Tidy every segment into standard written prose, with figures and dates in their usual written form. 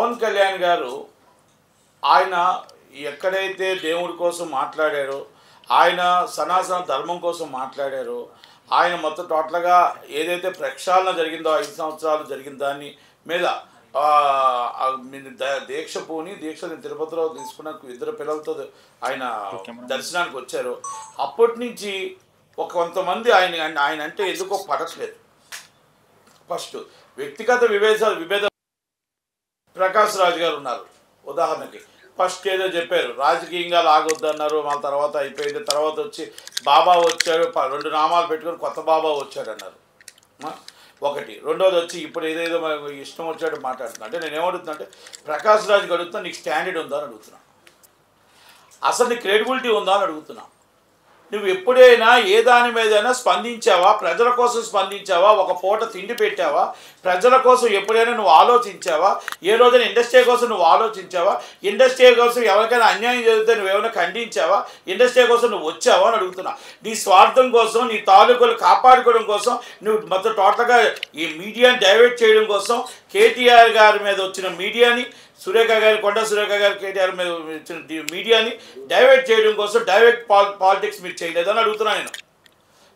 పవన్ కళ్యాణ్ గారు ఆయన ఎక్కడైతే దేవుడి కోసం మాట్లాడారో, ఆయన సనాతన ధర్మం కోసం మాట్లాడారో, ఆయన మొత్తం టోటల్గా ఏదైతే ప్రక్షాళన జరిగిందో 5 సంవత్సరాలు జరిగిన దాన్ని మీద దీక్ష పూని దీక్ష తిరుపతిలో తీసుకున్న 2 పిల్లలతో ఆయన దర్శనానికి వచ్చారు. అప్పటి నుంచి కొంతమంది ఆయన అంటే ఎందుకో పడట్లేదు. ఫస్ట్ వ్యక్తిగత విభేద ప్రకాష్ రాజ్ గారు ఉన్నారు. ఉదాహరణకి ఫస్ట్ ఏదో చెప్పారు, రాజకీయంగా లాగొద్దన్నారు, మళ్ళీ తర్వాత అయిపోయింది. తర్వాత వచ్చి బాబా వచ్చాడు, 2 నామాలు పెట్టుకొని కొత్త బాబా వచ్చాడు అన్నారు. ఒకటి. రెండోది వచ్చి ఇప్పుడు ఏదేదో ఇష్టం వచ్చాడు మాట్లాడుతున్నా. అంటే నేను ఏమడుగుతున్నా అంటే, ప్రకాష్ రాజ్కి అడుగుతున్నా, నీకు స్టాండర్డ్ ఉందా అని అడుగుతున్నా, అసలు నీకు క్రెడిబిలిటీ ఉందా అని అడుగుతున్నా. నువ్వు ఎప్పుడైనా ఏ దాని మీదైనా స్పందించావా? ప్రజల కోసం స్పందించావా? ఒక పూట తిండి పెట్టావా? ప్రజల కోసం ఎప్పుడైనా నువ్వు ఆలోచించావా? ఏ రోజైనా ఇండస్ట్రీ కోసం నువ్వు ఆలోచించావా? ఇండస్ట్రీ కోసం ఎవరికైనా అన్యాయం జరిగితే నువ్వేమైనా ఖండించావా? ఇండస్ట్రీ కోసం నువ్వు వచ్చావా అని అడుగుతున్నా. నీ స్వార్థం కోసం, నీ తాలూకులు కాపాడుకోవడం కోసం, నువ్వు మొత్తం టోటల్గా ఈ మీడియాని డైవర్ట్ చేయడం కోసం, కేటీఆర్ గారి మీద వచ్చిన మీడియాని, సురేఖ గారి కొండ సురేఖ గారు కేటీఆర్ మీద వచ్చిన మీడియాని డైవర్ట్ చేయడం కోసం డైరెక్ట్ పాలిటిక్స్ మీరు చేయలేదని అడుగుతున్నాను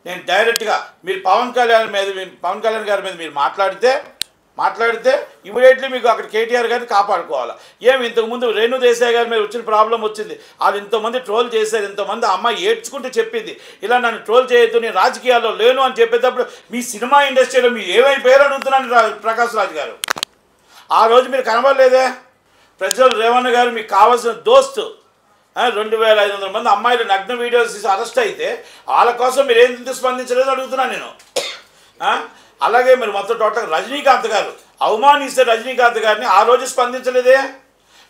నేను డైరెక్ట్గా. మీరు పవన్ కళ్యాణ్ గారి మీద మీరు మాట్లాడితే ఇమీడియట్లీ మీకు అక్కడ కేటీఆర్ గారిని కాపాడుకోవాలి. ఇంతకుముందు రేణు దేశాయ్ గారి మీద వచ్చిన ప్రాబ్లం వచ్చింది, వాళ్ళు ఇంతమంది ట్రోల్ చేశారు, ఇంతమంది అమ్మాయి ఏడ్చుకుంటూ చెప్పింది, ఇలా నన్ను ట్రోల్ చేయొద్దు, నేను రాజకీయాల్లో లేను అని చెప్పేటప్పుడు మీ సినిమా ఇండస్ట్రీలో మీరు ఏమైపోయారు అడుగుతున్నాను ప్రకాష్ రాజ్ గారు. ఆ రోజు మీరు కనబడలేదే. ప్రజలు రేవణ్ గారు మీకు కావాల్సిన దోస్తు 2500 మంది అమ్మాయిలు నగ్న వీడియోస్ తీసి అరెస్ట్ అయితే వాళ్ళ కోసం మీరు ఏంటి స్పందించలేదు అడుగుతున్నాను నేను. అలాగే మీరు మొత్తం టోటల్ రజనీకాంత్ గారు అవమానిస్తే రజనీకాంత్ గారిని ఆ రోజు స్పందించలేదే.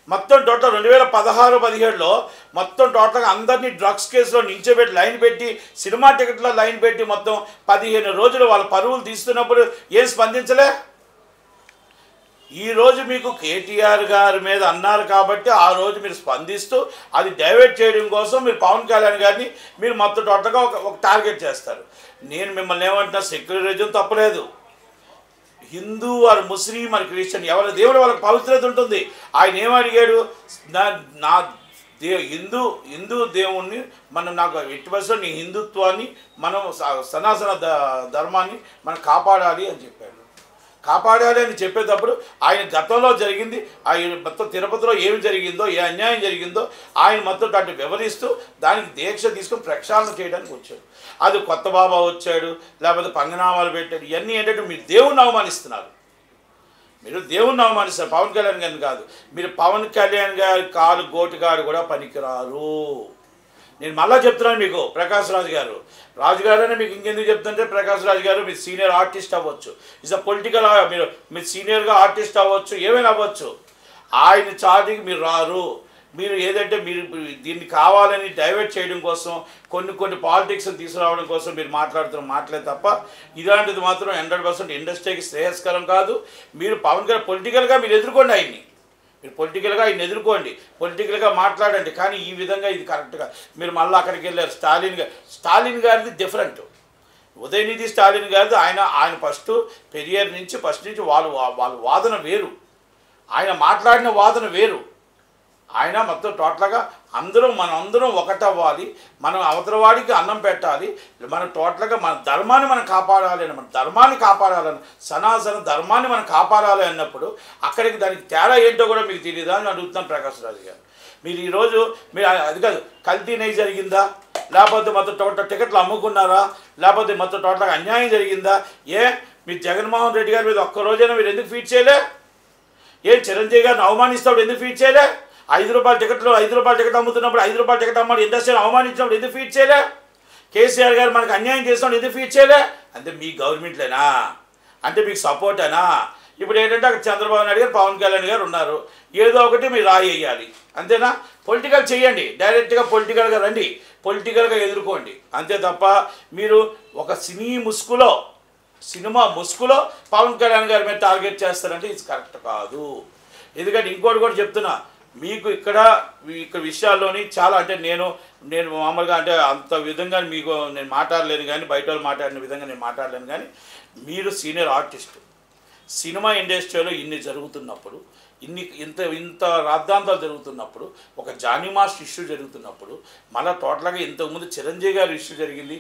మొత్తం టోటల్ 2016-17లో మొత్తం టోటల్గా అందరినీ డ్రగ్స్ కేసులో నించోబెట్టి లైన్ పెట్టి, సినిమా టికెట్లో లైన్ పెట్టి మొత్తం 15 రోజులు వాళ్ళ పరువులు తీస్తున్నప్పుడు ఏం స్పందించలే. ఈరోజు మీకు కేటీఆర్ గారి మీద అన్నారు కాబట్టి ఆ రోజు మీరు స్పందిస్తూ అది డైవర్ట్ చేయడం కోసం మీరు పవన్ కళ్యాణ్ గారిని మీరు మొత్తం టోటల్గా ఒక టార్గెట్ చేస్తారు. నేను మిమ్మల్ని ఏమంటున్నా, సెక్యులరిజం తప్పలేదు. హిందూ వారు ముస్లిం మరి క్రిస్టియన్ ఎవరి దేవుడు వాళ్ళకి పవిత్రత ఉంటుంది. ఆయన ఏమడిగాడు, నా హిందూ దేవుణ్ణి మనం నాకు 80% నీ హిందుత్వాన్ని మనం సనాతన ధర్మాన్ని మనం కాపాడాలి అని చెప్పాడు. కాపాడాలి అని చెప్పేటప్పుడు ఆయన గతంలో జరిగింది, ఆయన మొత్తం తిరుపతిలో ఏమి జరిగిందో, ఏ అన్యాయం జరిగిందో ఆయన మొత్తం దాన్ని వివరిస్తూ దానికి దీక్ష తీసుకొని ప్రక్షాళన చేయడానికి వచ్చాడు. అది కొత్త బాబా వచ్చాడు, లేకపోతే పంగనామాలు పెట్టాడు. ఇవన్నీ ఏంటంటే మీరు దేవుణ్ణి అవమానిస్తున్నారు. మీరు దేవుణ్ణి అవమానిస్తారు, పవన్ కళ్యాణ్ గారిని కాదు. మీరు పవన్ కళ్యాణ్ గారి కాలు గోటుగాడు కూడా పనికిరారు. నేను మళ్ళీ చెప్తున్నాను మీకు, ప్రకాష్ రాజు గారు అని మీకు ఇంకెందుకు చెప్తుంటే, ప్రకాష్ రాజ్ గారు మీరు సీనియర్ ఆర్టిస్ట్ అవ్వచ్చు, ఇస్ అ పొలిటికల్, మీరు సీనియర్గా ఆర్టిస్ట్ అవ్వచ్చు, ఏమైనా అవ్వచ్చు. ఆయన చాటికి మీరు రారు. మీరు ఏదంటే మీరు దీన్ని కావాలని డైవర్ట్ చేయడం కోసం, కొన్ని పాలిటిక్స్ తీసుకురావడం కోసం మీరు మాట్లాడుతున్న మాటలే తప్ప ఇలాంటిది మాత్రం 100% ఇండస్ట్రీకి శ్రేయస్కరం కాదు. మీరు పవన్ గారు పొలిటికల్గా మీరు ఎదుర్కోండి, మీరు పొలిటికల్గా ఆయన ఎదుర్కోండి, పొలిటికల్గా మాట్లాడండి. కానీ ఈ విధంగా ఇది కరెక్ట్గా మీరు మళ్ళీ అక్కడికి వెళ్ళారు. స్టాలిన్ గారిది డిఫరెంట్. ఉదయనిధి స్టాలిన్ గారిది ఆయన పెరియర్ నుంచి ఫస్ట్ నుంచి వాళ్ళ వాదన వేరు, ఆయన మాట్లాడిన వాదన వేరు. ఆయన మొత్తం టోటల్గా మనందరం ఒకటవ్వాలి, మనం అవతలవాడికి అన్నం పెట్టాలి, మనం టోటల్గా మన ధర్మాన్ని మనం కాపాడాలి అని, మన ధర్మాన్ని కాపాడాలని, సనాతన ధర్మాన్ని మనం కాపాడాలి అన్నప్పుడు అక్కడికి దానికి తేడా ఏంటో కూడా మీకు తెలియదా అని అడుగుతున్నాను ప్రకాష్ రాజ్ గారు. మీరు ఈరోజు మీరు అది కాదు, కల్తీ నెయ్యి జరిగిందా, లేకపోతే మొత్తం టోటల్ టికెట్లు అమ్ముకున్నారా, లేకపోతే మొత్తం టోటల్గా అన్యాయం జరిగిందా? మీరు జగన్మోహన్ రెడ్డి గారి మీద ఒక్కరోజైనా మీరు ఎందుకు ఫీట్ చేయలే? చిరంజీవి గారిని అవమానిస్తాడు ఎందుకు ఫీట్ చేయలే? 5 రూపాయల టికెట్ అమ్ముతున్నప్పుడు 5 రూపాయల టికెట్ అమ్మాడు ఇండస్ట్రీని అవమానించినప్పుడు ఎందుకు ఫీట్ చేయలే? కేసీఆర్ గారు మనకు అన్యాయం చేసినప్పుడు ఎందుకు ఫీట్ చేయలే? అంటే మీ గవర్నమెంట్లేనా? అంటే మీకు సపోర్టేనా? ఇప్పుడు ఏంటంటే అక్కడ చంద్రబాబు నాయుడు గారు, పవన్ కళ్యాణ్ గారు ఉన్నారు, ఏదో ఒకటి మీరు రాయేయాలి, అంతేనా? పొలిటికల్ చేయండి, డైరెక్ట్గా పొలిటికల్గా రండి, పొలిటికల్గా ఎదుర్కోండి, అంతే తప్ప మీరు ఒక సినిమా ముసుగులో పవన్ కళ్యాణ్ గారి మీద టార్గెట్ చేస్తారంటే ఇది కరెక్ట్ కాదు. ఎందుకంటే ఇంకోటి కూడా చెప్తున్నా, మీకు ఇక్కడ విషయాల్లోని చాలా అంటే నేను మామూలుగా అంటే అంత విధంగా మీకు నేను మాట్లాడలేను, కానీ బయట వాళ్ళు మాట్లాడిన విధంగా నేను మాట్లాడలేను. కానీ మీరు సీనియర్ ఆర్టిస్ట్, సినిమా ఇండస్ట్రీలో ఇన్ని జరుగుతున్నప్పుడు ఇంత ఇంత రాద్ధాంతాలు జరుగుతున్నప్పుడు, ఒక జానీ మాస్టర్ ఇష్యూ జరుగుతున్నప్పుడు, మళ్ళీ టోటల్గా ఇంతకుముందు చిరంజీవి గారి ఇష్యూ జరిగింది,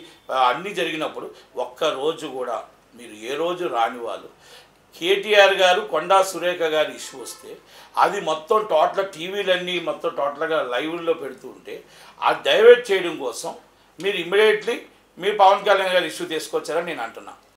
అన్నీ జరిగినప్పుడు ఒక్కరోజు కూడా మీరు ఏ రోజు రాని వాళ్ళు కేటీఆర్ గారు కొండా సురేఖ గారి ఇష్యూ వస్తే అది మొత్తం టోటల్ టీవీలన్నీ మొత్తం టోటల్గా లైవ్లో పెడుతూ ఉంటే అది డైవర్ట్ చేయడం కోసం మీరు ఇమ్మీడియట్లీ మీరు పవన్ కళ్యాణ్ గారి ఇష్యూ తీసుకొచ్చారని నేను అంటున్నా.